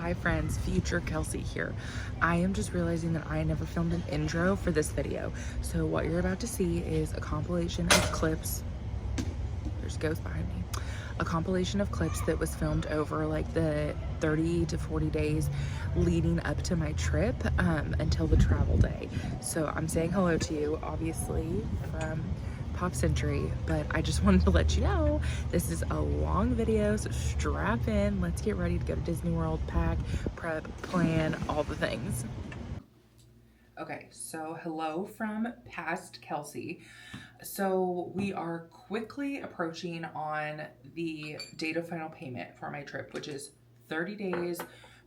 Hi friends, future Kelsey here. I am just realizing that I never filmed an intro for this video. So what you're about to see is a compilation of clips. There's ghosts behind me. A compilation of clips that was filmed over like the 30 to 40 days leading up to my trip until the travel day. So I'm saying hello to you, obviously, from Pop Century, but I just wanted to let you know this is a long video, so strap in. Let's get ready to go to Disney World, pack, prep, plan, all the things. Okay, so hello from past Kelsi. So we are quickly approaching on the date of final payment for my trip, which is 30 days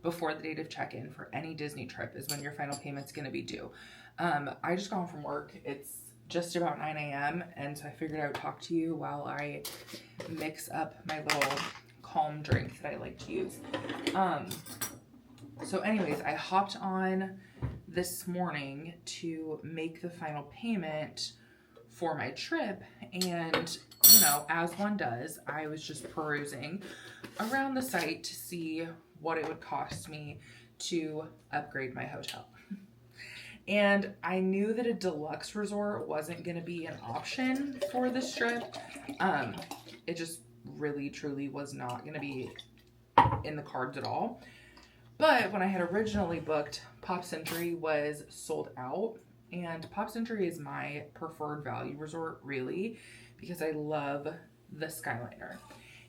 before the date of check-in for any Disney trip is when your final payment's going to be due. I just got home from work. It's just about 9 a.m. and so I figured I would talk to you while I mix up my little calm drink that I like to use. So anyways, I hopped on this morning to make the final payment for my trip, and you know, as one does, I was just perusing around the site to see what it would cost me to upgrade my hotel. And I knew that a deluxe resort wasn't going to be an option for this trip. It just really, truly was not going to be in the cards at all. But when I had originally booked, Pop Century was sold out. And Pop Century is my preferred value resort, really, because I love the Skyliner.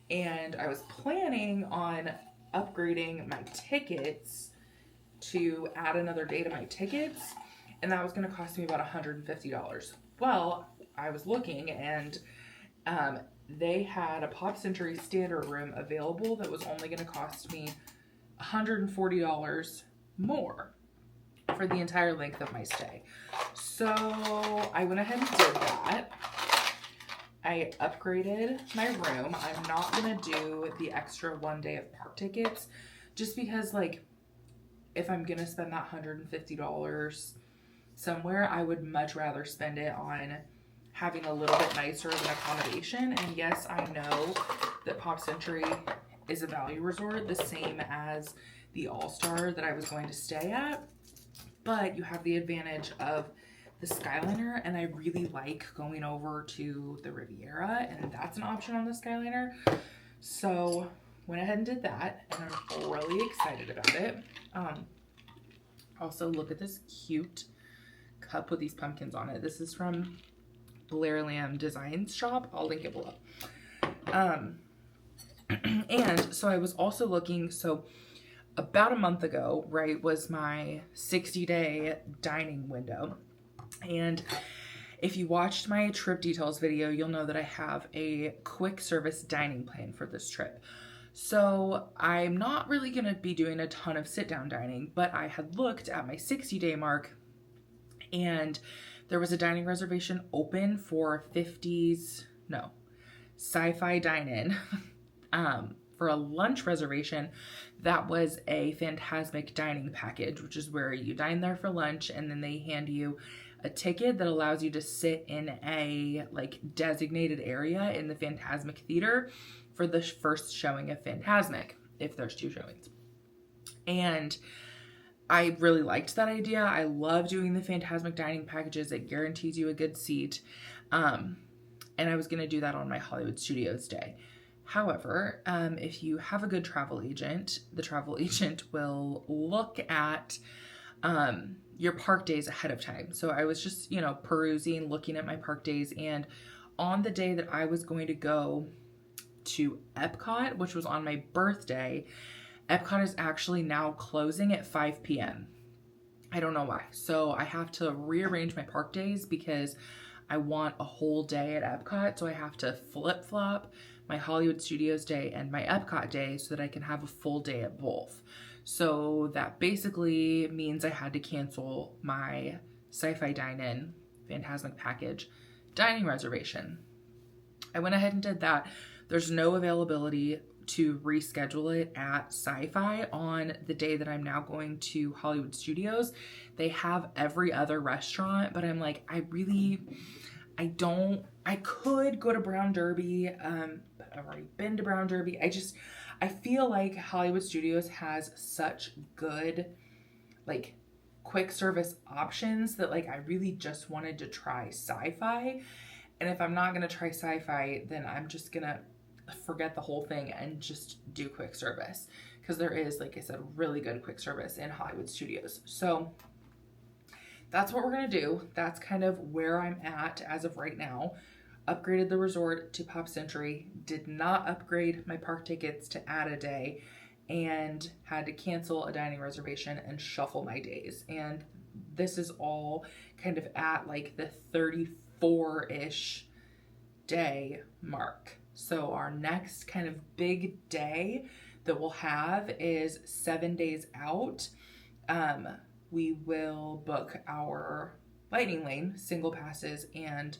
And I was planning on upgrading my tickets to add another day to my tickets, and that was going to cost me about $150. Well, I was looking, and they had a Pop Century standard room available that was only going to cost me $140 more for the entire length of my stay. So I went ahead and did that. I upgraded my room. I'm not going to do the extra 1 day of park tickets just because, like, if I'm going to spend that $150 somewhere, I would much rather spend it on having a little bit nicer of an accommodation. And yes, I know that Pop Century is a value resort, the same as the All-Star that I was going to stay at. But you have the advantage of the Skyliner, and I really like going over to the Riviera, and that's an option on the Skyliner. So went ahead and did that, and I'm really excited about it. Also, look at this cute cup with these pumpkins on it. This is from Blair Lamb Designs shop. I'll link it below. And so I was also looking, so about a month ago, right, was my 60-day dining window. And if you watched my trip details video, you'll know that I have a quick service dining plan for this trip. So I'm not really going to be doing a ton of sit-down dining, but I had looked at my 60-day mark, and there was a dining reservation open for Sci-Fi Dine-In for a lunch reservation. That was a Fantasmic dining package, which is where you dine there for lunch, and then they hand you a ticket that allows you to sit in a like designated area in the Fantasmic theater for the first showing of Fantasmic, if there's 2 showings. And I really liked that idea. I love doing the Fantasmic dining packages. It guarantees you a good seat. And I was going to do that on my Hollywood Studios day. However, if you have a good travel agent, the travel agent will look at your park days ahead of time. So I was just, you know, perusing, looking at my park days, and on the day that I was going to go to Epcot, which was on my birthday, Epcot is actually now closing at 5 p.m. I don't know why. So I have to rearrange my park days because I want a whole day at Epcot. So I have to flip-flop my Hollywood Studios day and my Epcot day so that I can have a full day at both. So that basically means I had to cancel my Sci-Fi Dine-In Fantasmic package dining reservation. I went ahead and did that. There's no availability to reschedule it at Sci-Fi on the day that I'm now going to Hollywood Studios. They have every other restaurant, but I'm like, I could go to Brown Derby, but I've already been to Brown Derby. I feel like Hollywood Studios has such good, like, quick service options that, like, I really just wanted to try sci-fi. And if I'm not going to try sci-fi, then I'm just going to forget the whole thing and just do quick service. Because there is, like I said, really good quick service in Hollywood Studios. So that's what we're going to do. That's kind of where I'm at as of right now. Upgraded the resort to Pop Century. Did not upgrade my park tickets to add a day. And had to cancel a dining reservation and shuffle my days. And this is all kind of at like the 34-ish day mark. So our next kind of big day that we'll have is 7 days out. We will book our Lightning Lane, single passes, and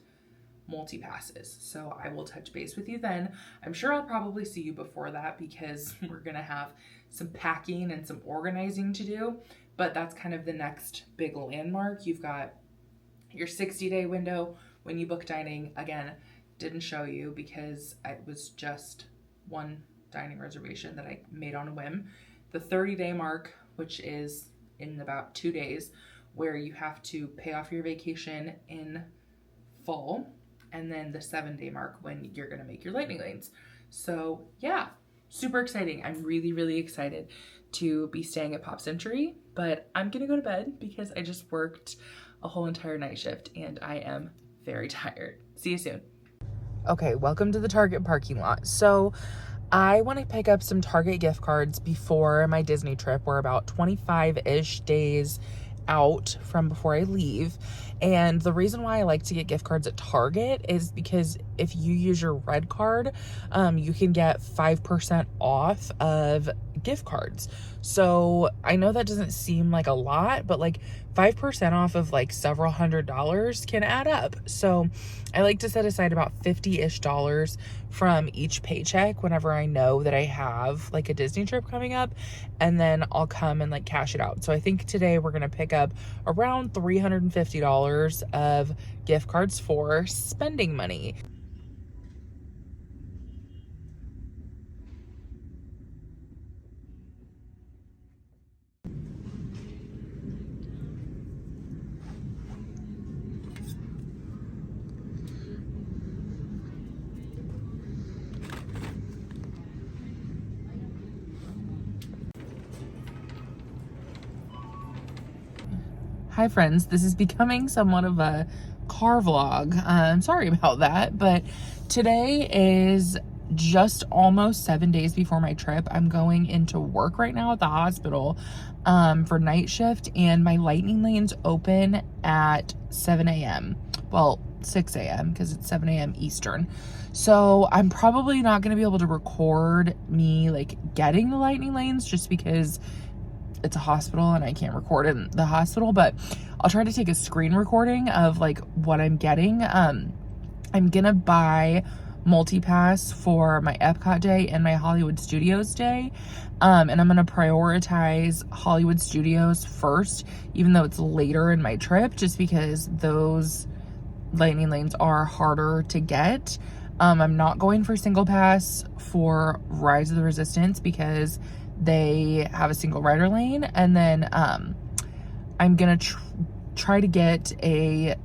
multi-passes. So I will touch base with you then. I'm sure I'll probably see you before that because we're going to have some packing and some organizing to do. But that's kind of the next big landmark. You've got your 60-day window when you book dining. Again, didn't show you because it was just one dining reservation that I made on a whim. The 30-day mark, which is in about 2 days, where you have to pay off your vacation in full. And then the 7-day mark when you're going to make your Lightning Lanes. So yeah, super exciting. I'm really, really excited to be staying at Pop Century, but I'm going to go to bed because I just worked a whole entire night shift and I am very tired. See you soon. Okay, welcome to the Target parking lot. So I want to pick up some Target gift cards before my Disney trip. We're about 25-ish days out from before I leave. And the reason why I like to get gift cards at Target is because if you use your red card, you can get 5% off of gift cards. So I know that doesn't seem like a lot, but like 5% off of like several $100s can add up. So I like to set aside about $50-ish from each paycheck whenever I know that I have like a Disney trip coming up, and then I'll come and like cash it out. So I think today we're going to pick up around $350 of gift cards for spending money. Hi friends, this is becoming somewhat of a car vlog. I'm sorry about that, but today is just almost 7 days before my trip. I'm going into work right now at the hospital for night shift, and my Lightning Lanes open at 7 a.m. Well, 6 a.m. because it's 7 a.m. Eastern. So I'm probably not going to be able to record me like getting the Lightning Lanes just because it's a hospital and I can't record in the hospital, but I'll try to take a screen recording of like what I'm getting. I'm gonna buy multi-pass for my Epcot day and my Hollywood Studios day. And I'm gonna prioritize Hollywood Studios first, even though it's later in my trip, just because those Lightning Lanes are harder to get. I'm not going for single pass for Rise of the Resistance because they have a single rider lane, and then I'm gonna try to get a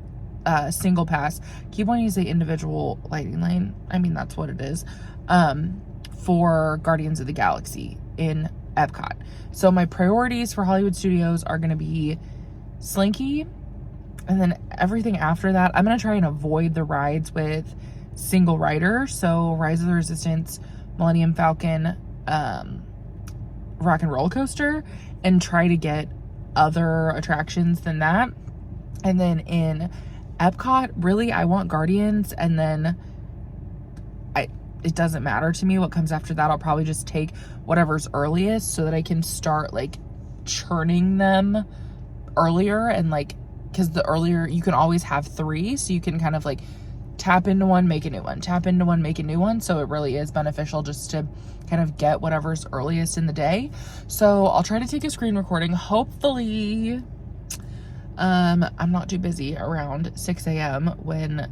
single pass. Keep wanting to say individual Lightning Lane. I mean, that's what it is. For Guardians of the Galaxy in Epcot. So my priorities for Hollywood Studios are gonna be Slinky, and then everything after that, I'm gonna try and avoid the rides with single rider. So Rise of the Resistance, Millennium Falcon, Rock and Roller Coaster, and try to get other attractions than that. And then in Epcot, really, I want Guardians, and then it doesn't matter to me what comes after that. I'll probably just take whatever's earliest so that I can start like churning them earlier, and like, because the earlier you can always have 3, so you can kind of like tap into one, make a new one, tap into one, make a new one. So it really is beneficial just to kind of get whatever's earliest in the day. So I'll try to take a screen recording. Hopefully, I'm not too busy around 6 a.m. when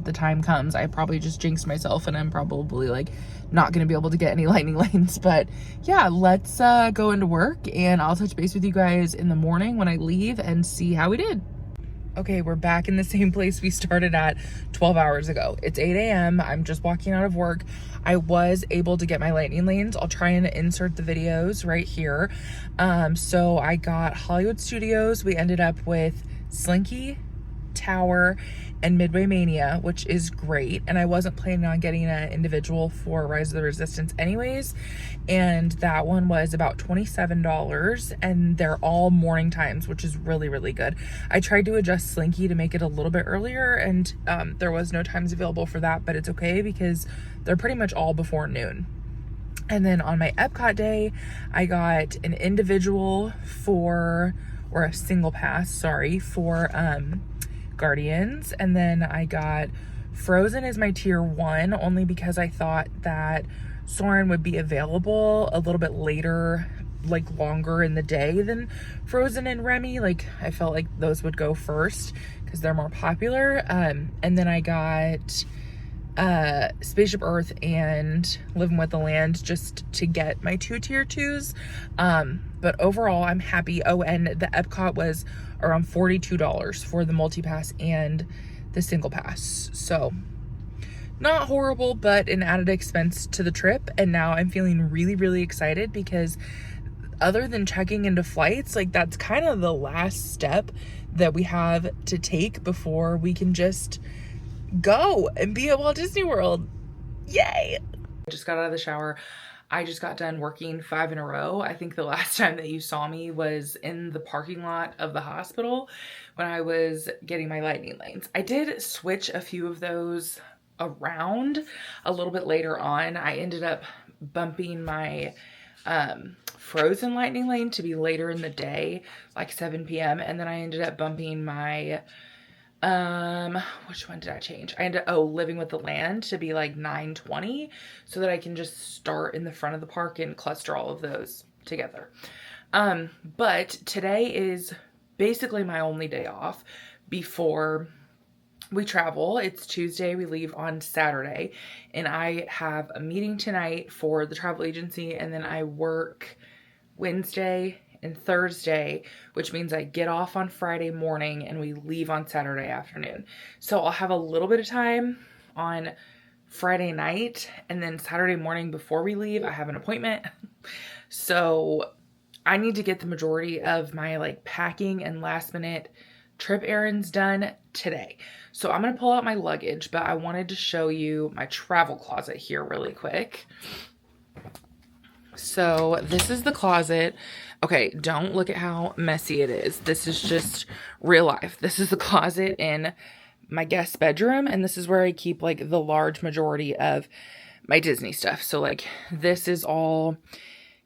the time comes. I probably just jinxed myself and I'm probably like not gonna be able to get any lightning lanes. But yeah, let's go into work and I'll touch base with you guys in the morning when I leave and see how we did. Okay, we're back in the same place we started at 12 hours ago. It's 8 a.m. I'm just walking out of work. I was able to get my lightning lanes. I'll try and insert the videos right here. So I got Hollywood Studios. We ended up with Slinky, Tower, and Midway Mania, which is great. And I wasn't planning on getting an individual for Rise of the Resistance anyways. And that one was about $27, and they're all morning times, which is really, really good. I tried to adjust Slinky to make it a little bit earlier, and there was no times available for that, but it's okay because they're pretty much all before noon. And then on my Epcot day, I got an individual or a single pass, sorry, for Guardians. And then I got Frozen as my tier 1, only because I thought that Soarin' would be available a little bit later, like longer in the day than Frozen and Remy. Like I felt like those would go first because they're more popular. And then I got Spaceship Earth and Living with the Land just to get my 2 tier 2s. But overall I'm happy. Oh, and the Epcot was around $42 for the multi-pass and the single pass. So not horrible, but an added expense to the trip. And now I'm feeling really, really excited because other than checking into flights, like that's kind of the last step that we have to take before we can just go and be at Walt Disney World. Yay! I just got out of the shower. I just got done working 5 in a row. I think the last time that you saw me was in the parking lot of the hospital when I was getting my lightning lanes. I did switch a few of those around a little bit later on. I ended up bumping my Frozen lightning lane to be later in the day, like 7 p.m. And then I ended up bumping my which one did I change? Living with the Land to be like 9:20 so that I can just start in the front of the park and cluster all of those together. But today is basically my only day off before we travel. It's Tuesday, we leave on Saturday, and I have a meeting tonight for the travel agency, and then I work Wednesday and Thursday, which means I get off on Friday morning and we leave on Saturday afternoon. So I'll have a little bit of time on Friday night, and then Saturday morning before we leave, I have an appointment. So I need to get the majority of my like packing and last minute trip errands done today. So I'm going to pull out my luggage, but I wanted to show you my travel closet here really quick. So this is the closet. Okay, don't look at how messy it is. This is just real life. This is the closet in my guest bedroom, and this is where I keep like the large majority of my Disney stuff. So like this is all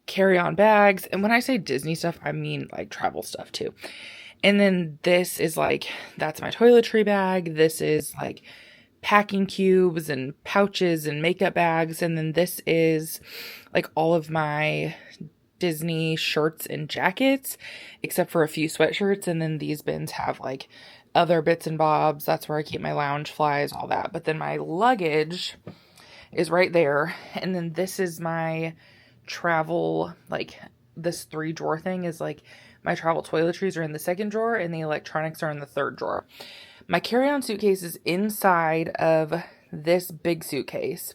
carry-on bags, and when I say Disney stuff, I mean like travel stuff too. And then this is like, that's my toiletry bag. This is like packing cubes and pouches and makeup bags. And then this is like all of my Disney shirts and jackets, except for a few sweatshirts. And then these bins have like other bits and bobs. That's where I keep my lounge flies, all that. But then my luggage is right there. And then this is my travel, like this 3-drawer thing is like my travel toiletries are in the 2nd drawer and the electronics are in the 3rd drawer. My carry-on suitcase is inside of this big suitcase.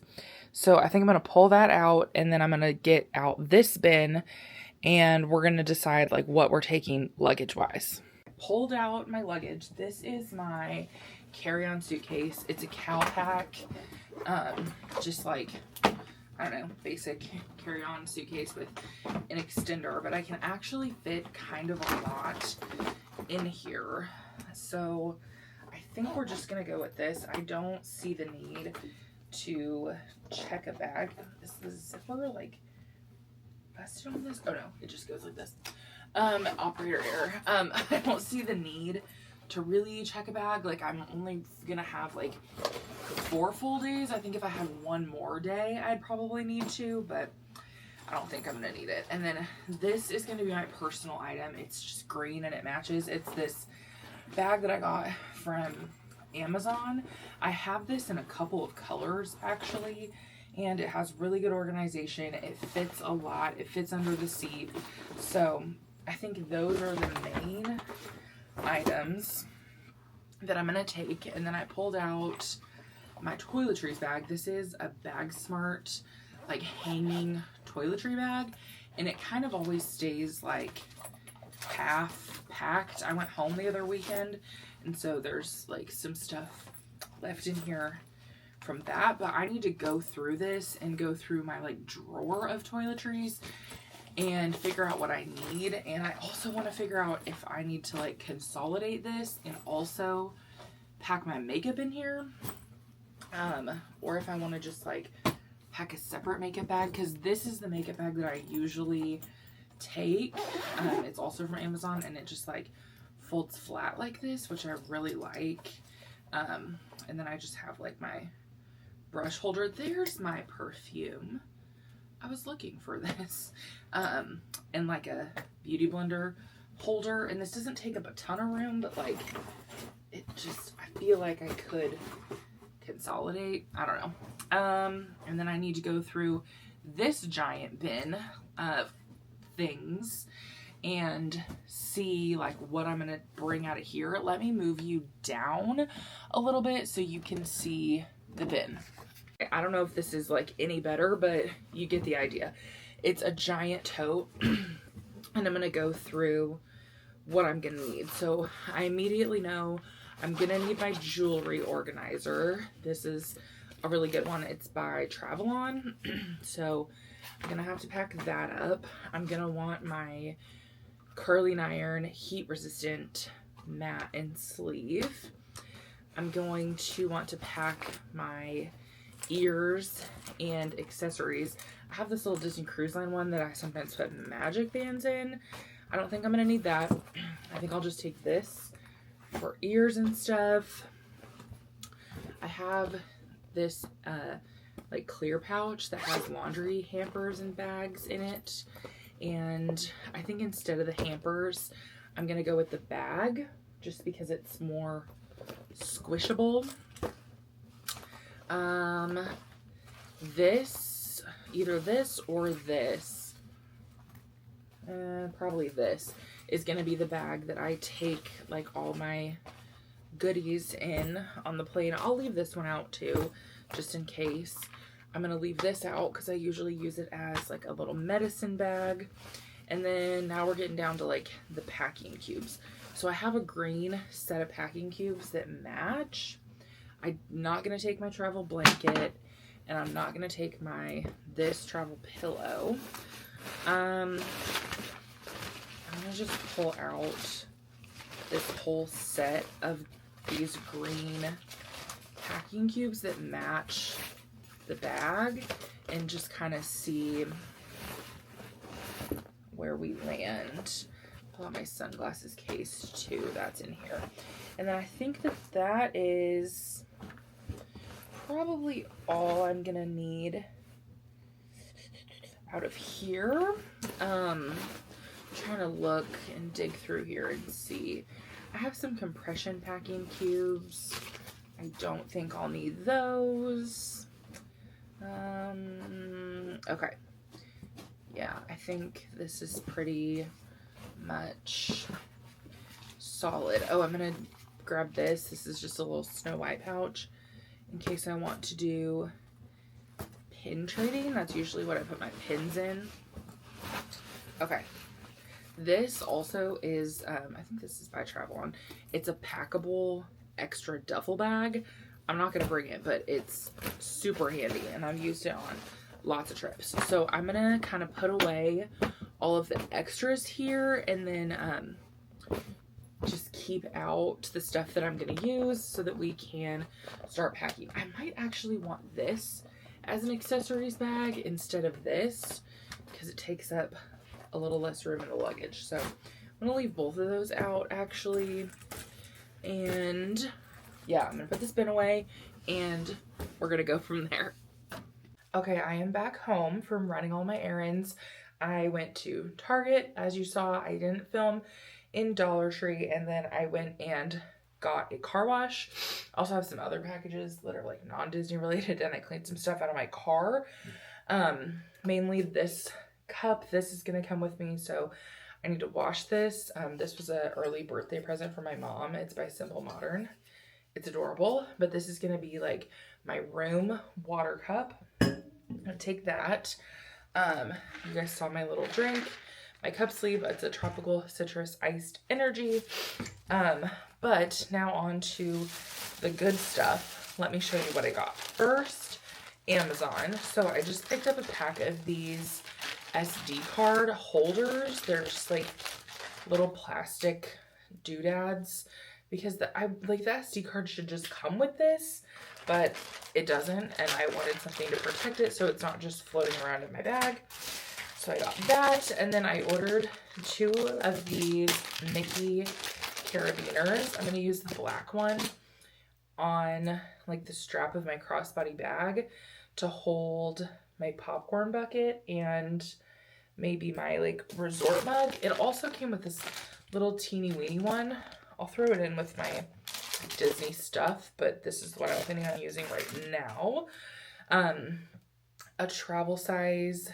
So I think I'm going to pull that out, and then I'm going to get out this bin, and we're going to decide like what we're taking luggage wise. Pulled out my luggage. This is my carry-on suitcase. It's a Calpac, just like, I don't know, basic carry-on suitcase with an extender, but I can actually fit kind of a lot in here. So I think we're just going to go with this. I don't see the need to check a bag. Is the zipper like busted on this? Oh no, it just goes like this. Operator error. I don't see the need to really check a bag. Like I'm only gonna have like 4 full days. I think if I had 1 more day, I'd probably need to, but I don't think I'm gonna need it. And then this is gonna be my personal item. It's just green and it matches. It's this bag that I got from Amazon. I have this in a couple of colors actually, and it has really good organization. It fits a lot. It fits under the seat. So I think those are the main items that I'm gonna take. And then I pulled out my toiletries bag. This is a Bag Smart like hanging toiletry bag, and it kind of always stays like half packed. I went home the other weekend, and so there's like some stuff left in here from that, but I need to go through this and go through my like drawer of toiletries and figure out what I need. And I also want to figure out if I need to like consolidate this and also pack my makeup in here, or if I want to just like pack a separate makeup bag, because this is the makeup bag that I usually take. It's also from Amazon, and it just like folds flat like this, which I really like. And then I just have like my brush holder. There's my perfume. I was looking for this. And like a beauty blender holder, and this doesn't take up a ton of room, but like it just, I feel like I could consolidate. I don't know. And then I need to go through this giant bin of things and see like what I'm gonna bring out of here. Let me move you down a little bit so you can see the bin. I don't know if this is like any better, but you get the idea. It's a giant tote, and I'm gonna go through what I'm gonna need. So I immediately know I'm gonna need my jewelry organizer. This is a really good one. It's by Travel On. So I'm gonna have to pack that up. I'm gonna want my curling iron heat resistant mat and sleeve. I'm going to want to pack my ears and accessories. I have this little Disney Cruise Line one that I sometimes put magic bands in. I don't think I'm gonna need that. I think I'll just take this for ears and stuff. I have this like clear pouch that has laundry hampers and bags in it, and I think instead of the hampers I'm gonna go with the bag just because it's more squishable. This, either this or this, probably this is gonna be the bag that I take like all my goodies in on the plane. I'll leave this one out too, just in case. I'm gonna leave this out because I usually use it as like a little medicine bag. And then now we're getting down to like the packing cubes. So I have a green set of packing cubes that match. I'm not gonna take my travel blanket, and I'm not gonna take this travel pillow. I'm gonna just pull out this whole set of these green packing cubes that match the bag and just kind of see where we land. Pull out my sunglasses case too, that's in here. And then I think that is probably all I'm gonna need out of here. I'm trying to look and dig through here and see. I have some compression packing cubes. I don't think I'll need those. Okay. Yeah, I think this is pretty much solid. Oh, I'm gonna grab this. This is just a little Snow White pouch in case I want to do pin trading. That's usually what I put my pins in. Okay. This also is, I think this is by Travel On. It's a packable extra duffel bag. I'm not going to bring it, but it's super handy, and I've used it on lots of trips. So I'm going to kind of put away all of the extras here, and then just keep out the stuff that I'm going to use so that we can start packing. I might actually want this as an accessories bag instead of this because it takes up a little less room in the luggage. So I'm gonna leave both of those out actually. And yeah, I'm gonna put this bin away and we're gonna go from there. Okay, I am back home from running all my errands. I went to Target, as you saw. I didn't film in Dollar Tree, and then I went and got a car wash. I also have some other packages that are like non-Disney related, and I cleaned some stuff out of my car. Mainly this cup. This is gonna come with me, so I need to wash this. This was an early birthday present for my mom. It's by Simple Modern. It's adorable, but this is gonna be like my room water cup. I'm gonna take that. You guys saw my little drink, my cup sleeve. It's a tropical citrus iced energy. But now on to the good stuff. Let me show you what I got. First, Amazon. So I just picked up a pack of these SD card holders. They're just like little plastic doodads, because the SD card should just come with this, but it doesn't, and I wanted something to protect it so it's not just floating around in my bag. So I got that, and then I ordered 2 of these Mickey carabiners. I'm going to use the black one on like the strap of my crossbody bag to hold my popcorn bucket and maybe my like resort mug. It also came with this little teeny weeny one. I'll throw it in with my Disney stuff, but this is what I'm planning on using right now. A travel size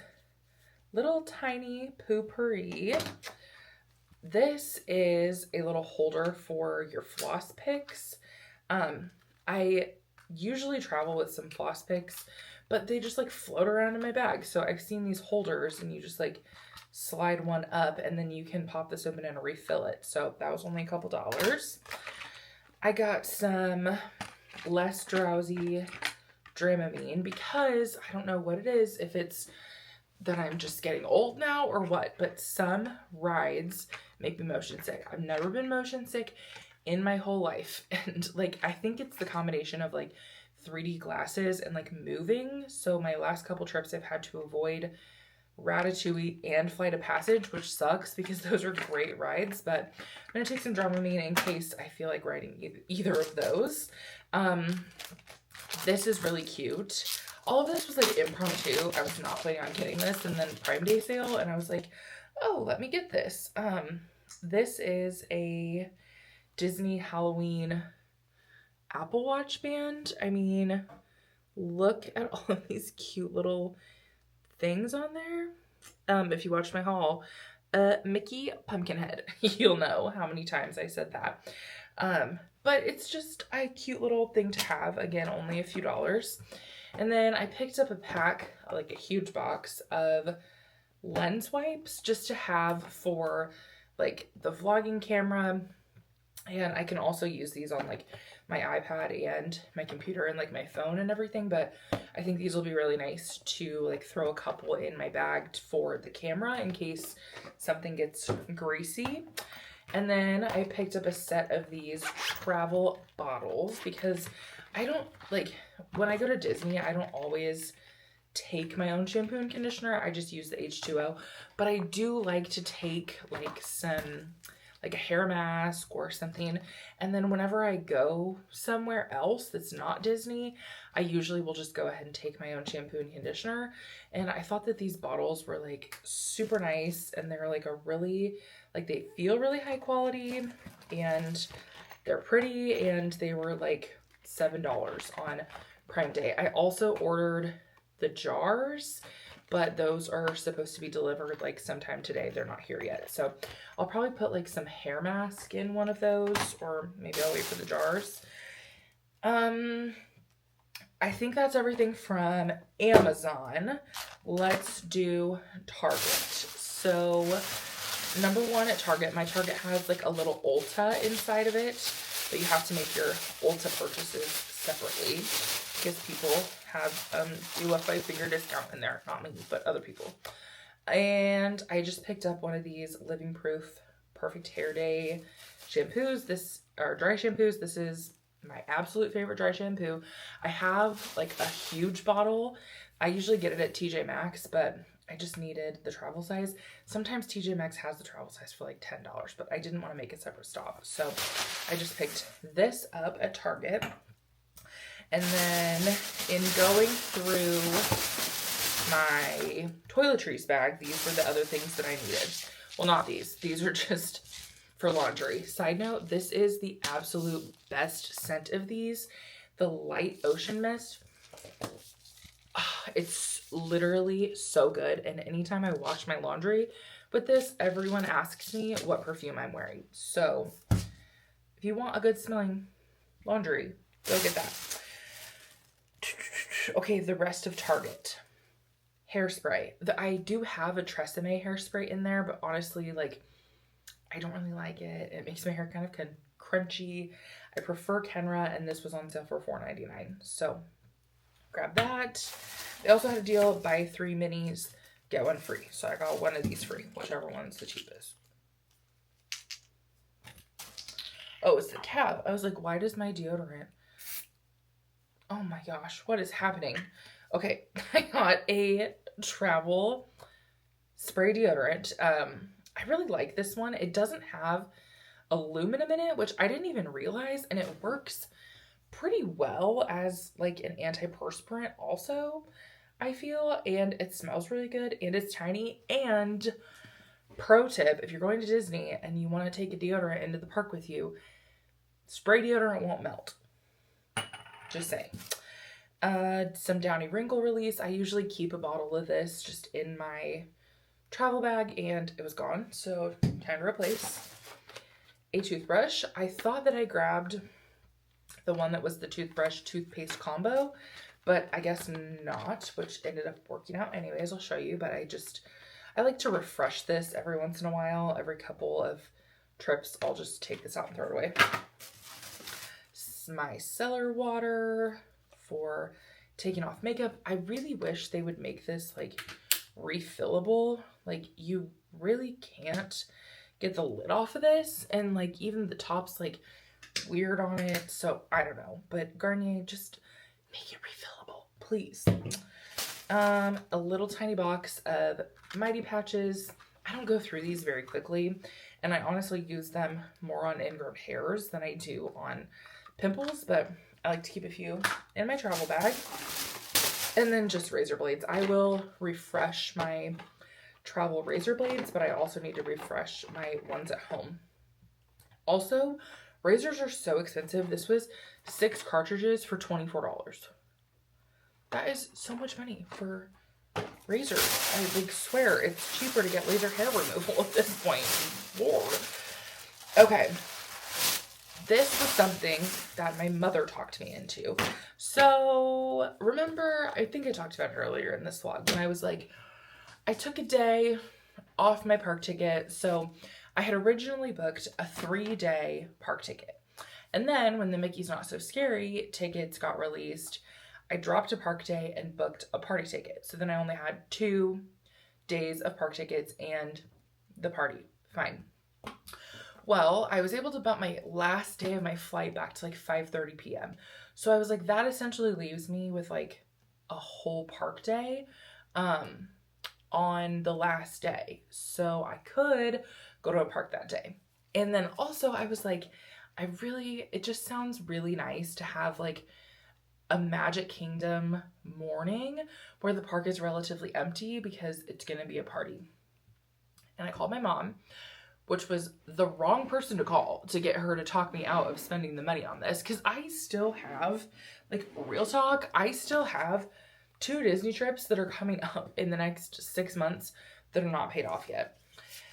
little tiny poo-pourri. This is a little holder for your floss picks. I usually travel with some floss picks, but they just like float around in my bag. So I've seen these holders and you just like slide one up and then you can pop this open and refill it. So that was only a couple dollars. I got some less drowsy Dramamine because I don't know what it is, if it's that I'm just getting old now or what, but some rides make me motion sick. I've never been motion sick in my whole life. And like, I think it's the combination of like 3D glasses and like moving. So my last couple trips I've had to avoid Ratatouille and Flight of Passage, which sucks because those are great rides, but I'm going to take some Dramamine in case I feel like riding either of those. This is really cute. All of this was like impromptu. I was not planning on getting this, and then Prime Day sale, and I was like, oh, let me get this. This is a Disney Halloween Apple Watch band. I mean, look at all of these cute little things on there. If you watched my haul, Mickey Pumpkinhead, you'll know how many times I said that. But it's just a cute little thing to have. Again, only a few dollars. And then I picked up a pack, like a huge box of lens wipes just to have for like the vlogging camera. And I can also use these on like my iPad and my computer and like my phone and everything. But I think these will be really nice to like throw a couple in my bag for the camera in case something gets greasy. And then I picked up a set of these travel bottles because I don't like, when I go to Disney, I don't always take my own shampoo and conditioner. I just use the H2O, but I do like to take like some, like a hair mask or something. And then whenever I go somewhere else that's not Disney, I usually will just go ahead and take my own shampoo and conditioner. And I thought that these bottles were like super nice, and they're like a really, like they feel really high quality and they're pretty, and they were like $7 on Prime Day. I also ordered the jars, but those are supposed to be delivered like sometime today. They're not here yet. So I'll probably put like some hair mask in one of those, or maybe I'll wait for the jars. I think that's everything from Amazon. Let's do Target. So number one at Target, my Target has like a little Ulta inside of it, but you have to make your Ulta purchases separately because people have do a 5-finger discount in there. Not me, but other people. And I just picked up one of these Living Proof Perfect Hair Day shampoos. This are dry shampoos. This is my absolute favorite dry shampoo. I have like a huge bottle. I usually get it at TJ Maxx, but I just needed the travel size. Sometimes TJ Maxx has the travel size for like $10, but I didn't want to make a separate stop. So I just picked this up at Target. And then in going through my toiletries bag, these were the other things that I needed. Well, not these. These are just for laundry. Side note, this is the absolute best scent of these. The light ocean mist. It's literally so good. And anytime I wash my laundry with this, everyone asks me what perfume I'm wearing. So if you want a good smelling laundry, go get that. Okay, the rest of Target. Hairspray. I do have a Tresemme hairspray in there, but honestly, like, I don't really like it. It makes my hair kind of crunchy. I prefer Kenra, and this was on sale for $4.99. So grab that. They also had a deal, buy 3 minis, get 1 free. So I got 1 of these free, whichever one's the cheapest. Oh, it's the tab. I was like, why does my deodorant? Oh my gosh, what is happening? Okay, I got a travel spray deodorant. I really like this one. It doesn't have aluminum in it, which I didn't even realize, and it works pretty well as like an antiperspirant also, I feel, and it smells really good, and it's tiny. And pro tip, if you're going to Disney and you want to take a deodorant into the park with you, spray deodorant won't melt. Just saying. Some Downy wrinkle release. I usually keep a bottle of this just in my travel bag, and it was gone, so time to replace. A toothbrush. I thought that I grabbed the one that was the toothbrush toothpaste combo, but I guess not, which ended up working out anyways. I'll show you, but I like to refresh this every once in a while. Every couple of trips, I'll just take this out and throw it away. My cellar water for taking off makeup. I really wish they would make this like refillable. Like, you really can't get the lid off of this, and like even the top's like weird on it, so I don't know, but Garnier, just make it refillable, please. A little tiny box of Mighty Patches. I don't go through these very quickly, and I honestly use them more on ingrown hairs than I do on pimples, but I like to keep a few in my travel bag. And then just razor blades. I will refresh my travel razor blades, but I also need to refresh my ones at home. Also, razors are so expensive. This was 6 cartridges for $24. That is so much money for razors. I like swear it's cheaper to get laser hair removal at this point. Lord. Okay. This was something that my mother talked me into. So remember, I think I talked about it earlier in this vlog, when I was like, I took a day off my park ticket. So I had originally booked a 3-day park ticket. And then when the Mickey's Not So Scary tickets got released, I dropped a park day and booked a party ticket. So then I only had 2 days of park tickets and the party. Fine. Well, I was able to bump my last day of my flight back to like 5:30 p.m. So I was like, that essentially leaves me with like a whole park day on the last day. So I could go to a park that day. And then also I was like, it just sounds really nice to have like a Magic Kingdom morning where the park is relatively empty because it's going to be a party. And I called my mom, which was the wrong person to call to get her to talk me out of spending the money on this. Because I still have, like, real talk, I still have 2 Disney trips that are coming up in the next 6 months that are not paid off yet.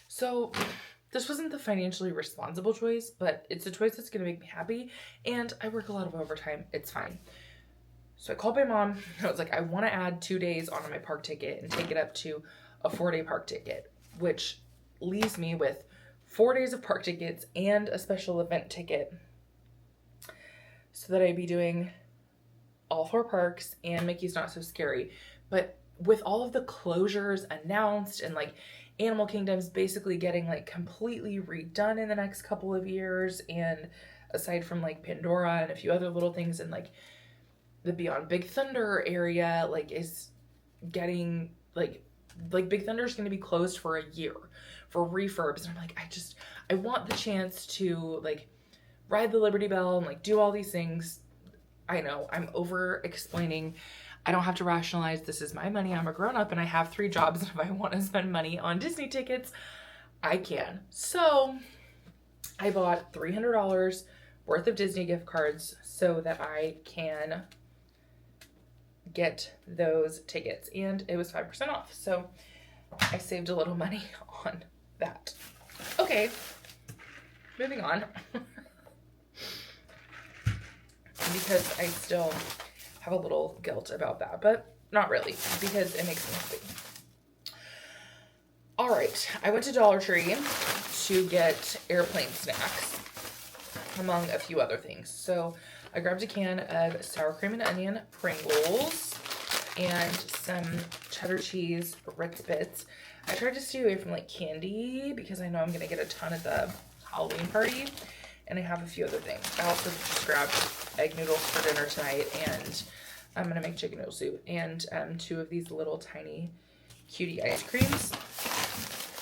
So this wasn't the financially responsible choice, but it's a choice that's going to make me happy. And I work a lot of overtime. It's fine. So I called my mom. I was like, I want to add 2 days onto my park ticket and take it up to a 4-day park ticket, which leaves me with 4 days of park tickets and a special event ticket so that I'd be doing all 4 parks and Mickey's Not So Scary. But with all of the closures announced and like Animal Kingdom's basically getting like completely redone in the next couple of years, and aside from like Pandora and a few other little things, and like the Beyond Big Thunder area like is getting like Big Thunder is going to be closed for a year for refurbs. And I'm like, I want the chance to like ride the Liberty Bell and like do all these things. I know I'm over explaining. I don't have to rationalize. This is my money. I'm a grown up and I have 3 jobs. And if I want to spend money on Disney tickets, I can. So I bought $300 worth of Disney gift cards so that I can get those tickets, and it was 5% off. So I saved a little money on that. Okay, moving on. Because I still have a little guilt about that, but not really, because it makes me happy. All right, I went to Dollar Tree to get airplane snacks, among a few other things. So I grabbed a can of sour cream and onion Pringles and some cheddar cheese Ritz Bits. I tried to stay away from like candy because I know I'm gonna get a ton at the Halloween party, and I have a few other things. I also just grabbed egg noodles for dinner tonight, and I'm gonna make chicken noodle soup, and 2 of these little tiny cutie ice creams,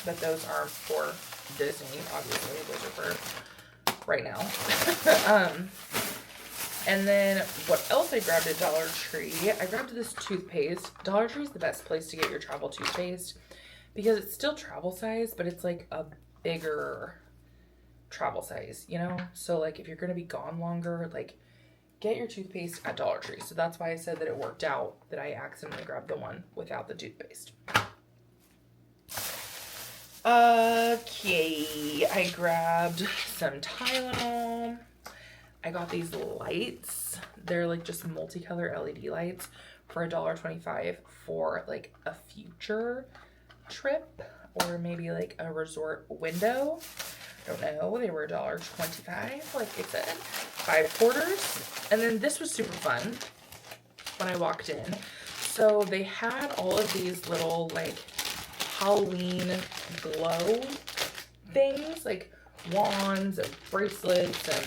but those aren't for Disney, obviously. Those are for right now. And then what else I grabbed at Dollar Tree? I grabbed this toothpaste. Dollar Tree is the best place to get your travel toothpaste because it's still travel size, but it's like a bigger travel size, you know? So like if you're going to be gone longer, like get your toothpaste at Dollar Tree. So that's why I said that it worked out that I accidentally grabbed the one without the toothpaste. Okay, I grabbed some Tylenol. I got these lights. They're like just multicolor LED lights for $1.25 for like a future trip or maybe like a resort window. I don't know. They were $1.25, like I said, 5 quarters. And then this was super fun when I walked in. So they had all of these little like Halloween glow things, like wands and bracelets, and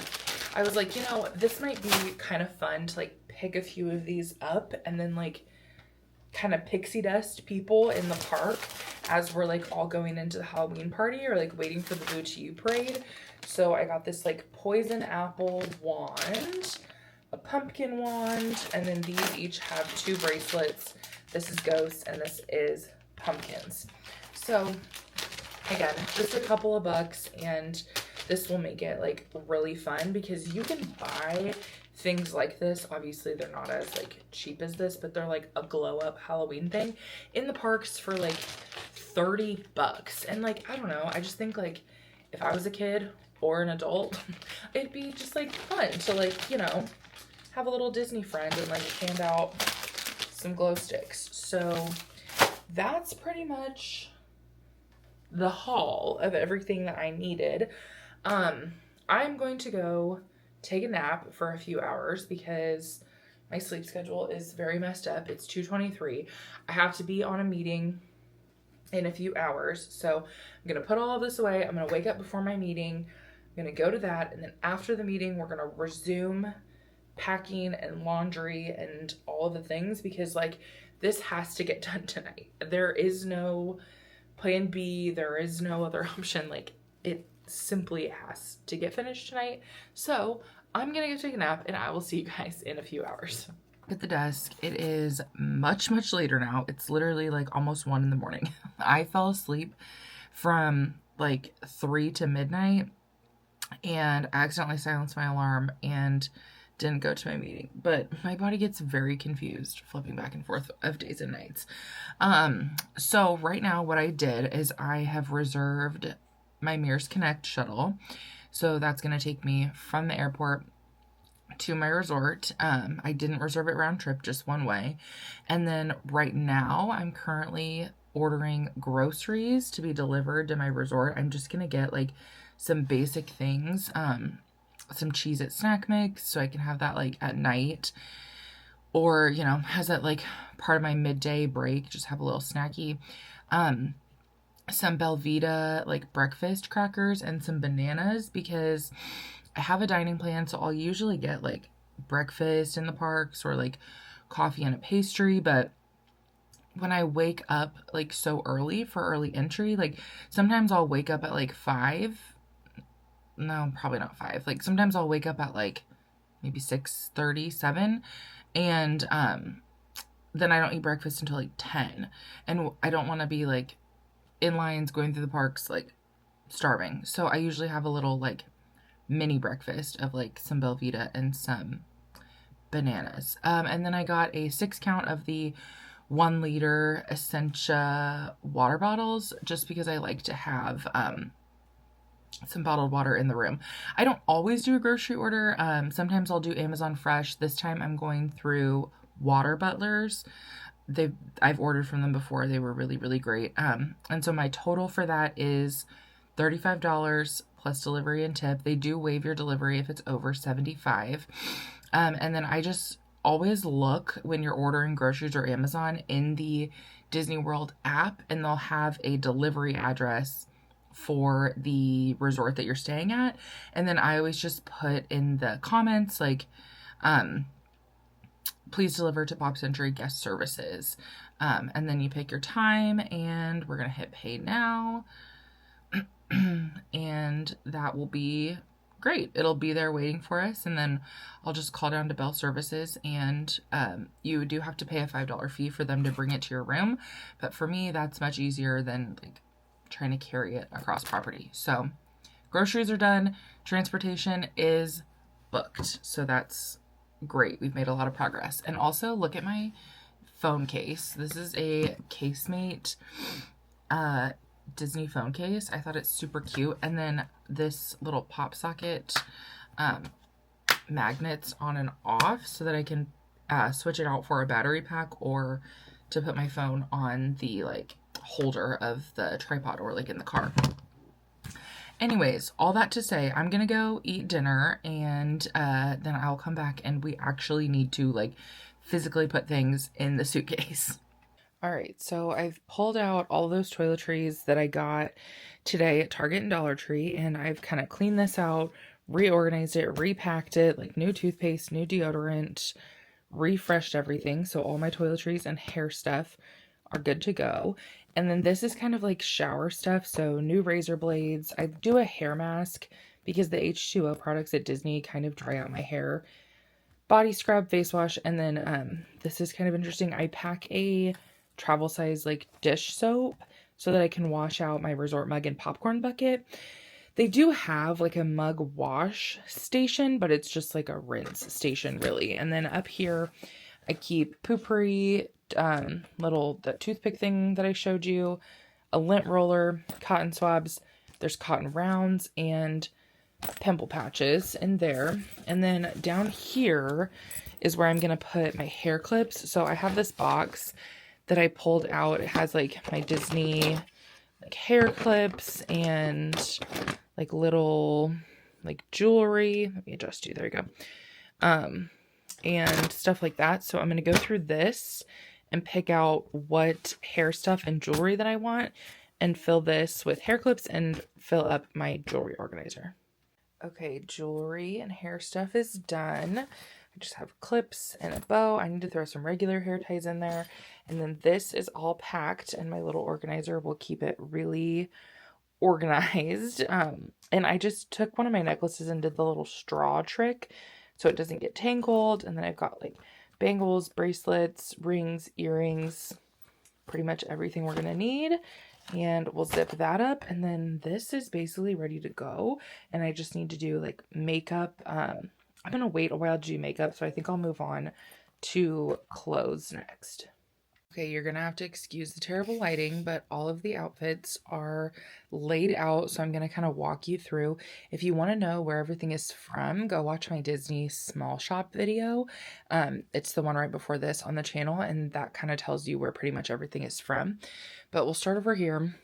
I was like, you know, this might be kind of fun to like pick a few of these up and then like kind of pixie dust people in the park as we're like all going into the Halloween party or like waiting for the Boo to You parade. So I got this like poison apple wand, a pumpkin wand, and then these each have 2 bracelets. This is ghosts and this is pumpkins. So again, just a couple of bucks, and this will make it like really fun because you can buy things like this. Obviously they're not as like cheap as this, but they're like a glow up Halloween thing in the parks for like $30. And like, I don't know, I just think like if I was a kid or an adult, it'd be just like fun to like, you know, have a little Disney friend and like hand out some glow sticks. So that's pretty much the haul of everything that I needed. I'm going to go take a nap for a few hours because my sleep schedule is very messed up. It's 2:23. I have to be on a meeting in a few hours. So I'm going to put all of this away. I'm going to wake up before my meeting. I'm going to go to that. And then after the meeting, we're going to resume packing and laundry and all of the things because like this has to get done tonight. There is no plan B. There is no other option. Like it simply has to get finished tonight. So I'm gonna go take a nap and I will see you guys in a few hours. At the desk, it is much later now. It's literally like almost 1 in the morning. I fell asleep from like 3 to midnight and I accidentally silenced my alarm and didn't go to my meeting, but my body gets very confused flipping back and forth of days and nights. So right now what I did is I have reserved my Mears Connect shuttle. So that's going to take me from the airport to my resort. I didn't reserve it round trip, just one way. And then right now I'm currently ordering groceries to be delivered to my resort. I'm just going to get like some basic things, some Cheez-It snack mix so I can have that like at night, or, you know, has that like part of my midday break, just have a little snacky. Some Belvita like breakfast crackers and some bananas because I have a dining plan, so I'll usually get like breakfast in the parks or like coffee and a pastry, but when I wake up like so early for early entry, like sometimes I'll wake up at like 5. No, probably not 5. Like sometimes I'll wake up at like maybe 6:30, 7, and then I don't eat breakfast until like 10, and I don't want to be like in lines going through the parks like starving. So I usually have a little like mini breakfast of like some Belvita and some bananas. And then I got a 6 count of the 1 liter Essentia water bottles just because I like to have some bottled water in the room. I don't always do a grocery order. Sometimes I'll do Amazon Fresh. This time I'm going through Water Butlers. I've ordered from them before. They were really, really great. And so my total for that is $35 plus delivery and tip. They do waive your delivery if it's over $75. And then I just always look when you're ordering groceries or Amazon in the Disney World app, and they'll have a delivery address for the resort that you're staying at. And then I always just put in the comments like, please deliver to Pop Century Guest Services. And then you pick your time, and we're going to hit pay now. And that will be great. It'll be there waiting for us. And then I'll just call down to Bell Services, and you do have to pay a $5 fee for them to bring it to your room. But for me, that's much easier than like trying to carry it across property. So groceries are done. Transportation is booked. So that's great. We've made a lot of progress. And also look at my phone case. This is a Casemate Disney phone case. I thought it's super cute. And then this little pop socket magnets on and off so that I can switch it out for a battery pack or to put my phone on the like holder of the tripod or like in the car. Anyways, all that to say, I'm gonna go eat dinner, and then I'll come back, and we actually need to like physically put things in the suitcase. All right, so I've pulled out all those toiletries that I got today at Target and Dollar Tree, and I've kind of cleaned this out, reorganized it, repacked it, like new toothpaste, new deodorant, refreshed everything. So all my toiletries and hair stuff are good to go. And then this is kind of like shower stuff. So new razor blades. I do a hair mask because the H2O products at Disney kind of dry out my hair. Body scrub, face wash, and then this is kind of interesting. I pack a travel size like dish soap so that I can wash out my resort mug and popcorn bucket. They do have like a mug wash station, but it's just like a rinse station really. And then up here I keep Poopery, the toothpick thing that I showed you, a lint roller, cotton swabs, there's cotton rounds, and pimple patches in there. And then down here is where I'm going to put my hair clips. So I have this box that I pulled out. It has like my Disney like hair clips and like little like jewelry. Let me adjust you. There you go. And stuff like that. So I'm going to go through this and pick out what hair stuff and jewelry that I want and fill this with hair clips and fill up my jewelry organizer. Okay, jewelry and hair stuff is done. I just have clips and a bow. I need to throw some regular hair ties in there. And then this is all packed, and my little organizer will keep it really organized. And I just took one of my necklaces and did the little straw trick so it doesn't get tangled. And then I've got like bangles, bracelets, rings, earrings, pretty much everything we're going to need. And we'll zip that up. And then this is basically ready to go. And I just need to do like makeup. I'm going to wait a while to do makeup. So I think I'll move on to clothes next. Okay, you're going to have to excuse the terrible lighting, but all of the outfits are laid out, so I'm going to kind of walk you through. If you want to know where everything is from, go watch my Disney small shop video. It's the one right before this on the channel, and that kind of tells you where pretty much everything is from. But we'll start over here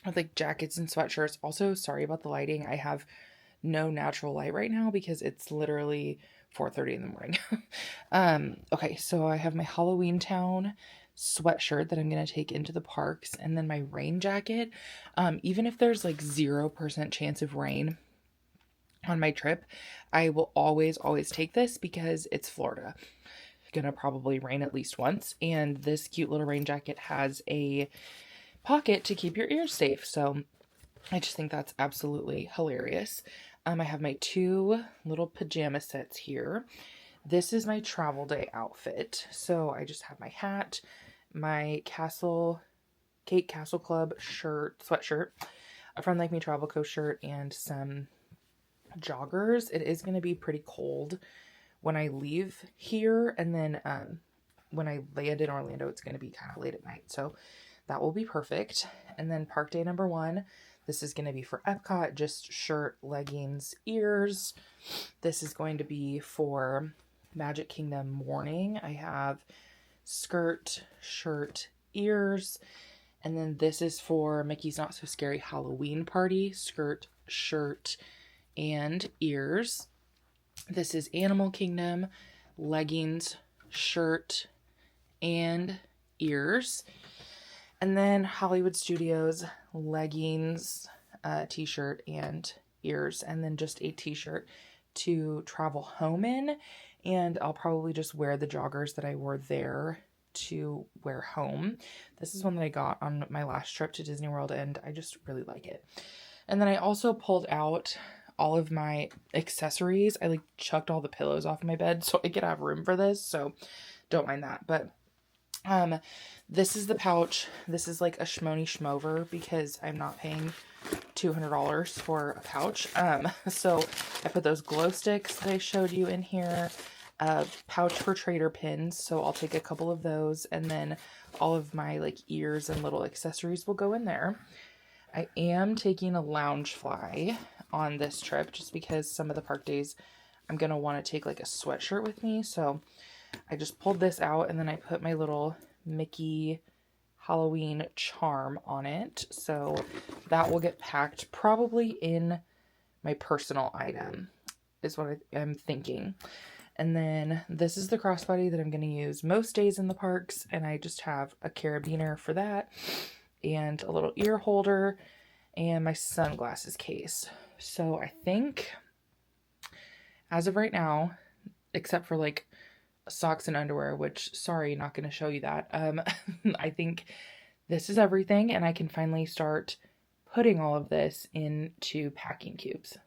with like jackets and sweatshirts. Also, sorry about the lighting. I have no natural light right now because it's literally 4:30 in the morning. Okay, so I have my Halloween Town sweatshirt that I'm going to take into the parks, and then my rain jacket. Even if there's like 0% chance of rain on my trip, I will always take this because it's Florida. Gonna probably rain at least once, and this cute little rain jacket has a pocket to keep your ears safe, so I just think that's absolutely hilarious. I have my 2 little pajama sets here. This is my travel day outfit. So I just have my hat, my Kate Castle Club sweatshirt, a Friend Like Me Travel Co shirt, and some joggers. It is going to be pretty cold when I leave here, and then when I land in Orlando, it's going to be kind of late at night, so that will be perfect. And then park day number 1, this is going to be for Epcot, just shirt, leggings, ears. This is going to be for Magic Kingdom morning. I have skirt, shirt, ears. And then this is for Mickey's Not So Scary Halloween Party, skirt, shirt, and ears. This is Animal Kingdom, leggings, shirt, and ears. And then Hollywood Studios, leggings, t-shirt, and ears. And then just a t-shirt to travel home in. And I'll probably just wear the joggers that I wore there to wear home. This is one that I got on my last trip to Disney World, and I just really like it. And then I also pulled out all of my accessories. I like chucked all the pillows off my bed so I could have room for this, so don't mind that. But this is the pouch. This is like a schmony schmover because I'm not paying $200 for a pouch. So I put those glow sticks that I showed you in here, a pouch for trader pins, so I'll take a couple of those, and then all of my like ears and little accessories will go in there. I am taking a Loungefly on this trip just because some of the park days I'm going to want to take like a sweatshirt with me, so I just pulled this out, and then I put my little Mickey Halloween charm on it, so that will get packed probably in my personal item is what I'm thinking. And then this is the crossbody that I'm going to use most days in the parks, and I just have a carabiner for that, and a little ear holder, and my sunglasses case. So I think, as of right now, except for like socks and underwear, which, sorry, not going to show you that, I think this is everything, and I can finally start putting all of this into packing cubes.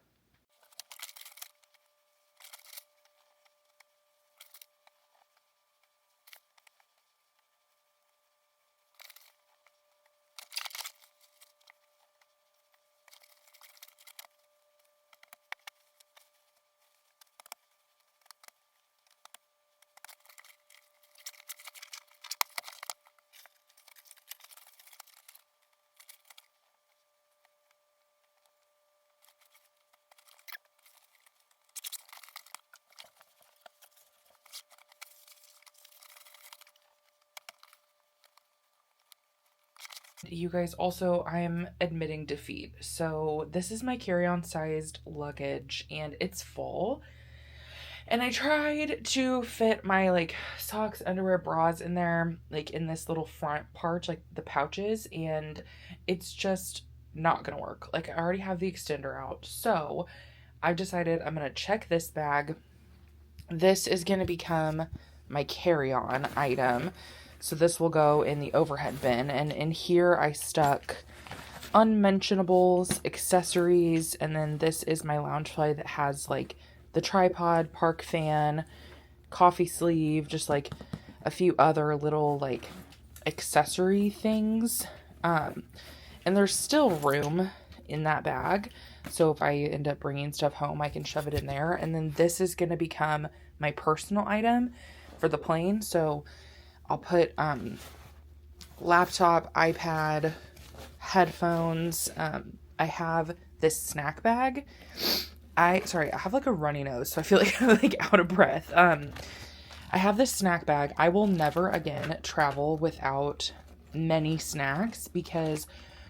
You guys, also, I'm admitting defeat. So this is my carry-on sized luggage, and it's full. And I tried to fit my like socks, underwear, bras in there, like in this little front part, like the pouches, and it's just not gonna work. Like, I already have the extender out. So I've decided I'm gonna check this bag. This is gonna become my carry-on item. So this will go in the overhead bin, and in here I stuck unmentionables, accessories, and then this is my Loungefly that has like the tripod, park fan, coffee sleeve, just like a few other little like accessory things. And there's still room in that bag, so if I end up bringing stuff home, I can shove it in there. And then this is going to become my personal item for the plane, so I'll put laptop, iPad, headphones. I have this snack bag. I have like a runny nose, so I feel like I'm like out of breath. I have this snack bag. I will never again travel without many snacks, because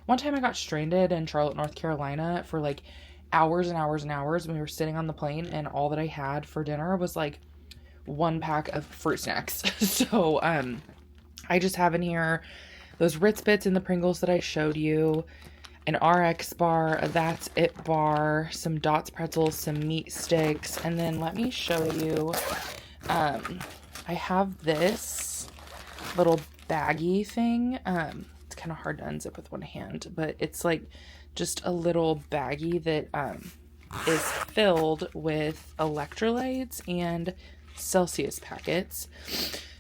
one time I got stranded in Charlotte, North Carolina for like hours and hours and hours when we were sitting on the plane, and all that I had for dinner was like one pack of fruit snacks. So I just have in here those Ritz Bits and the Pringles that I showed you, an RX bar, a That's It bar, some Dots pretzels, some meat sticks, and then let me show you, I have this little baggie thing. It's kind of hard to unzip with one hand, but it's like just a little baggie that is filled with electrolytes and Celsius packets.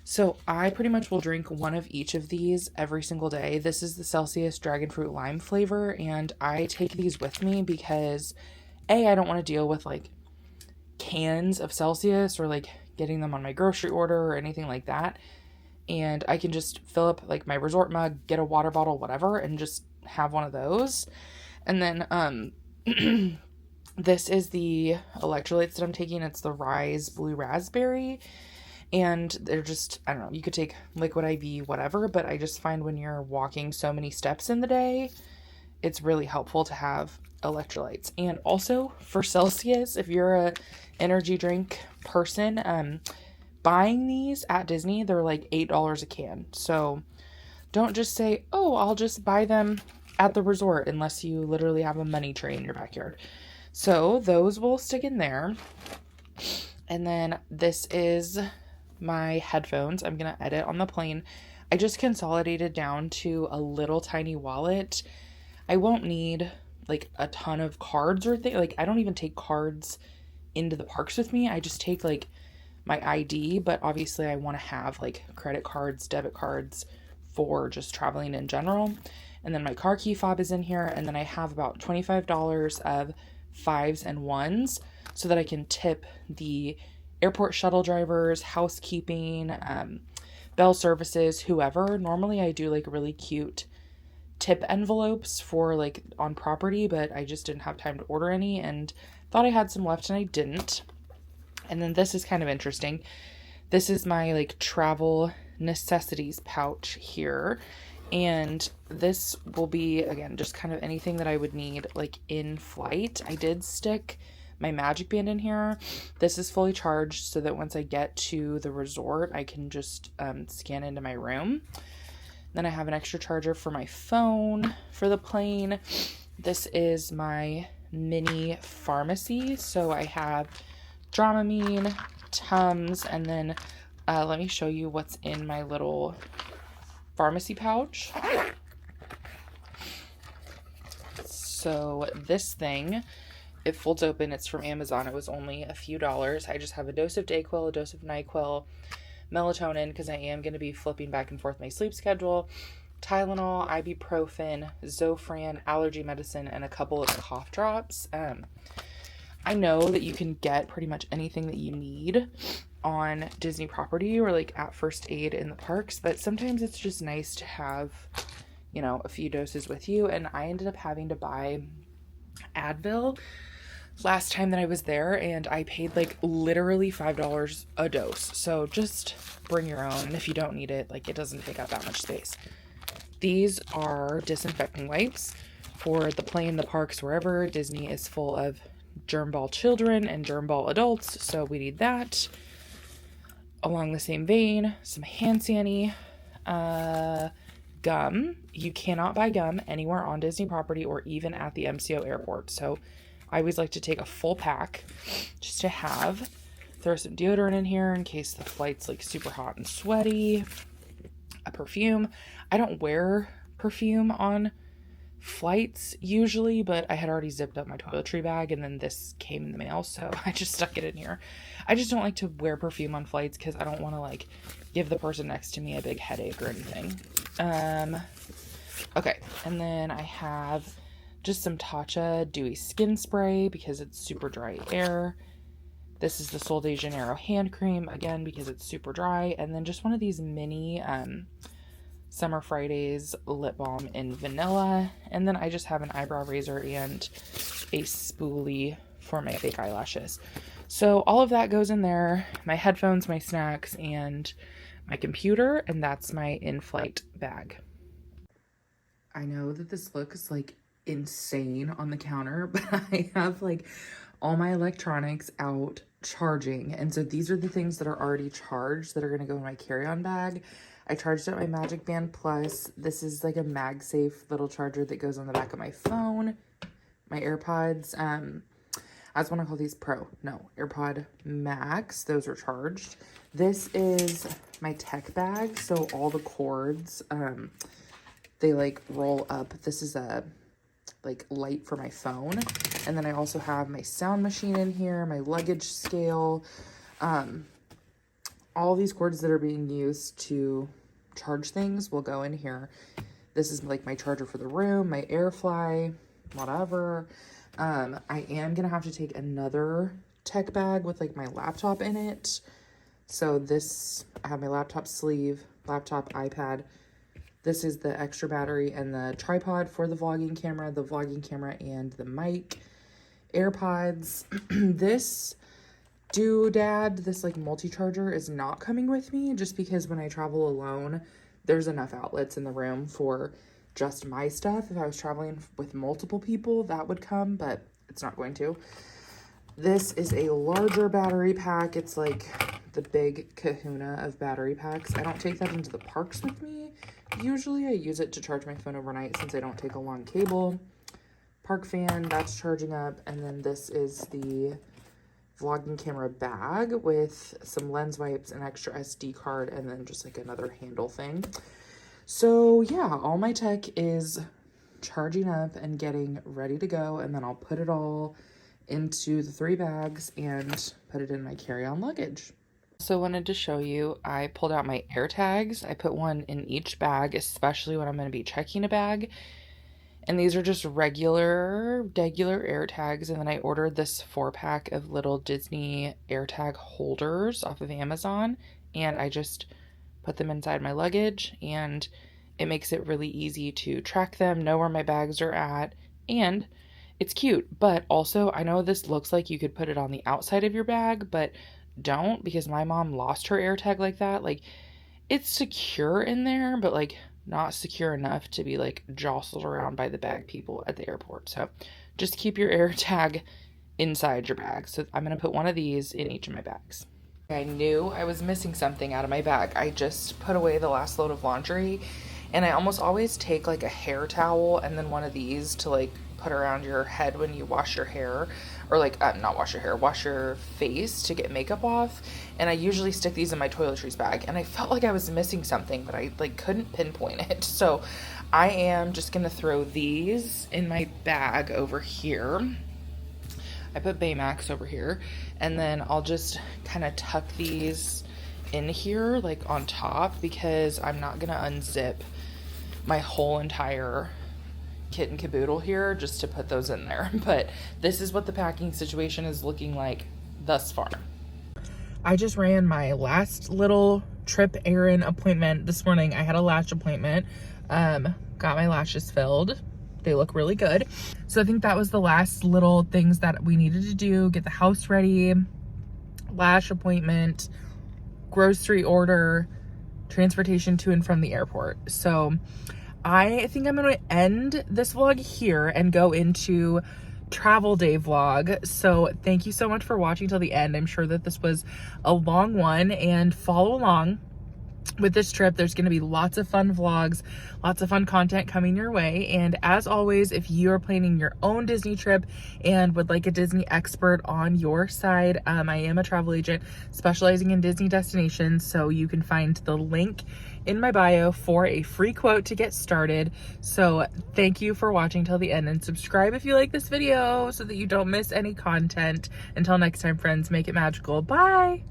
So I pretty much will drink one of each of these every single day. This is the Celsius Dragon Fruit Lime flavor, and I take these with me because I don't want to deal with like cans of Celsius or like getting them on my grocery order or anything like that. And I can just fill up like my resort mug, get a water bottle, whatever, and just have one of those. And then this is the electrolytes that I'm taking. It's the Rise Blue Raspberry. And they're just, I don't know, you could take liquid IV, whatever, but I just find when you're walking so many steps in the day, it's really helpful to have electrolytes. And also for Celsius, if you're a energy drink person, buying these at Disney, they're like $8 a can. So don't just say, oh, I'll just buy them at the resort, unless you literally have a money tray in your backyard. So those will stick in there. And then this is my headphones. I'm going to edit on the plane. I just consolidated down to a little tiny wallet. I won't need like a ton of cards or things. Like I don't even take cards into the parks with me. I just take like my ID, but obviously I want to have like credit cards, debit cards for just traveling in general. And then my car key fob is in here. And then I have about $25 of 5s and 1s so that I can tip the airport shuttle drivers, housekeeping, bell services, whoever. Normally I do like really cute tip envelopes for like on property, but I just didn't have time to order any and thought I had some left and I didn't. And then this is kind of interesting. This is my like travel necessities pouch here. And this will be, again, just kind of anything that I would need like in flight. I did stick my Magic Band in here. This is fully charged so that once I get to the resort, I can just scan into my room. Then I have an extra charger for my phone for the plane. This is my mini pharmacy. So I have Dramamine, Tums, and then let me show you what's in my little pharmacy pouch. So this thing, it folds open. It's from Amazon. It was only a few dollars. I just have a dose of Dayquil, a dose of NyQuil, melatonin, because I am going to be flipping back and forth my sleep schedule, Tylenol, ibuprofen, Zofran, allergy medicine, and a couple of cough drops. I know that you can get pretty much anything that you need on Disney property or like at first aid in the parks, but sometimes it's just nice to have, you know, a few doses with you. And I ended up having to buy Advil last time that I was there, and I paid like literally $5 a dose. So just bring your own, and if you don't need it, like it doesn't take up that much space. These are disinfecting wipes for the plane, the parks, wherever. Disney is full of germ-ball children and germ-ball adults, so we need that. Along the same vein, some hand sanitizer, gum. You cannot buy gum anywhere on Disney property or even at the MCO airport. So I always like to take a full pack just to have. Throw some deodorant in here in case the flight's like super hot and sweaty. A perfume. I don't wear perfume on flights usually, but I had already zipped up my toiletry bag and then this came in the mail, so I just stuck it in here. I just don't like to wear perfume on flights because I don't want to like give the person next to me a big headache or anything. Okay, and then I have just some Tatcha Dewy Skin Spray because it's super dry air. This is the Sol de Janeiro hand cream, again, because it's super dry. And then just one of these mini Summer Fridays lip balm in vanilla. And then I just have an eyebrow razor and a spoolie for my fake eyelashes. So all of that goes in there. My headphones, my snacks, and my computer. And that's my in-flight bag. I know that this looks like insane on the counter, but I have like all my electronics out charging. And so these are the things that are already charged that are going to go in my carry-on bag. I charged up my Magic Band Plus. This is like a MagSafe little charger that goes on the back of my phone. My AirPods, I just want to call these Pro. No, AirPod Max. Those are charged. This is my tech bag. So all the cords, they like roll up. This is a like light for my phone. And then I also have my sound machine in here, my luggage scale, all these cords that are being used to charge things will go in here. This is like my charger for the room, my AirFly, whatever. I am gonna have to take another tech bag with like my laptop in it. So this, I have my laptop sleeve, laptop, iPad. This is the extra battery and the tripod for the vlogging camera and the mic, AirPods. This doodad, this like multi-charger is not coming with me just because when I travel alone, there's enough outlets in the room for just my stuff. If I was traveling with multiple people, that would come, but it's not going to. This is a larger battery pack. It's like the big kahuna of battery packs. I don't take that into the parks with me. Usually I use it to charge my phone overnight since I don't take a long cable. Park fan, that's charging up. And then this is the vlogging camera bag with some lens wipes, an extra SD card, and then just like another handle thing. So yeah, all my tech is charging up and getting ready to go. And then I'll put it all into the 3 bags and put it in my carry-on luggage. Also wanted to show you, I pulled out my air tags. I put one in each bag, especially when I'm going to be checking a bag. And these are just regular air tags. And then I ordered this 4-pack of little Disney air tag holders off of Amazon. And I just put them inside my luggage, and it makes it really easy to track them, know where my bags are at, and it's cute. But also, I know this looks like you could put it on the outside of your bag, but don't, because my mom lost her air tag like that. Like, it's secure in there, but like not secure enough to be like jostled around by the bag people at the airport. So just keep your air tag inside your bag. So I'm going to put one of these in each of my bags. I knew I was missing something out of my bag. I just put away the last load of laundry, and I almost always take like a hair towel and then one of these to like put around your head when you wash your hair, or like not wash your hair, wash your face to get makeup off. And I usually stick these in my toiletries bag, and I felt like I was missing something, but I like couldn't pinpoint it. So I am just gonna throw these in my bag over here. I put Baymax over here, and then I'll just kind of tuck these in here like on top, because I'm not gonna unzip my whole entire kit and caboodle here just to put those in there. But this is what the packing situation is looking like thus far. I just ran my last little trip errand appointment this morning. I had a lash appointment, got my lashes filled. They look really good. So I think that was the last little things that we needed to do. Get the house ready, lash appointment, grocery order, transportation to and from the airport. So I think I'm going to end this vlog here and go into travel day vlog. So thank you so much for watching till the end. I'm sure that this was a long one, and follow along with this trip. There's going to be lots of fun vlogs, lots of fun content coming your way. And as always, if you are planning your own Disney trip and would like a Disney expert on your side, I am a travel agent specializing in Disney destinations. So you can find the link in my bio for a free quote to get started. So thank you for watching till the end, and subscribe if you like this video so that you don't miss any content. Until next time, friends, make it magical. Bye.